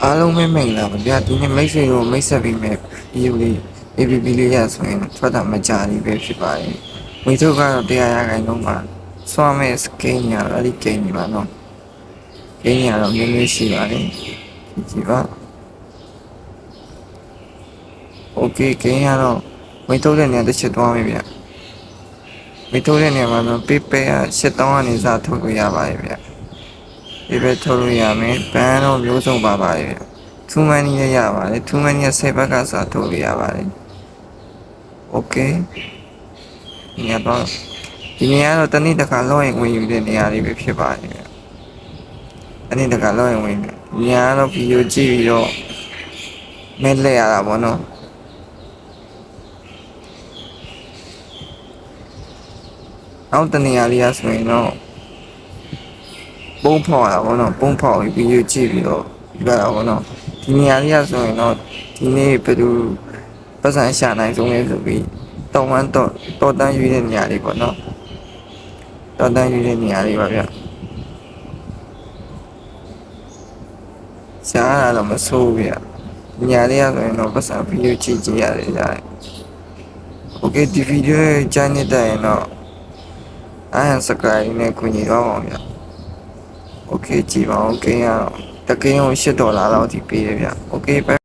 အားလုံးပဲမိန်လာပါဗျာဒီနေ့မိတ်ဆွေတို့မိတ်ဆက်ပြီးမဲ့ဗီဒီယိုလေး APP လေးရဆိုရင်ထွက်တာမကြသေးပဲဖြစ်ပါတယ်။ဝေထုတ်ကတော့တရားရခိုင်လုံးမှာစွမ်းမဲ့စကိန်းညာအဲ့ဒီကိန်းကြီးပါနော်။ကိန်းညာတော့မျိုးမျိုးရှိပါတယ်။ကြည့်ပါ။ Okay ကိန်းကတော့ဝေထုတ်တဲ့နေရာတစ်ချက်သွားမယ်ဗျ။ဝေထုတ်တဲ့နေရာမှာတော့ paper က7300ကနေစထုတ်လို့ရပါတယ်ဗျ။ paper ထုတ်လို့ရမယ်။ဘန်းတော့မျိုးစုံပါပါတယ်ဗျ။ 2 money လည်းရပါတယ်2 money က10ဘက်ကစားထုတ်လို့ရပါတယ်โอเคဒီနေရာတော့တနေ့တစ်ခါလောက်ရင်ဝင်ယူတဲ့နေရာလေးပဲဖြစ်ပါတယ်တနေ့တစ်ခါလောက်ရင်ဝင်တယ်ဒီနေရာကတော့ဗီဒီယိုကြည့်ပြီးတော့မဲလဲရတာပေါ့နော်နောက်တနေရာလေးဆိုရင်တော့ပုံဖောက်ရတာပေါ့နော်ပုံဖောက်ပြီးဗီဒီယိုကြည့်ပြီးတော့ပြရတာပေါ့နော်ဒီနေရာလေးဆိုရင်တော့ဒီနေ့ဘယ်သူပတ်စံရှာနိုင်ဆုံးလဲဆိုပြီးတော်တန်းရွေးတဲ့နေရာလေးပေါ့နော်တော်တန်းရွေးတဲ့နေရာလေးပါဗျရှားရတော့မဆိုးဗျနေရာလေးဆိုရင်တော့ပတ်စံဗီဒီယိုကြည့်ရတယ်ကြာโอเคဒီဗီဒီယိုရဲ့ကြိုင်နေတဲ့ရင်တော့အားရ subscribe နဲ့ကူညီတော့ပါဗျโอเคကြည့်ပါဦးကင်းရတော့တကင်းကို$8လောက်ထိပေးတယ်ဗျโอเค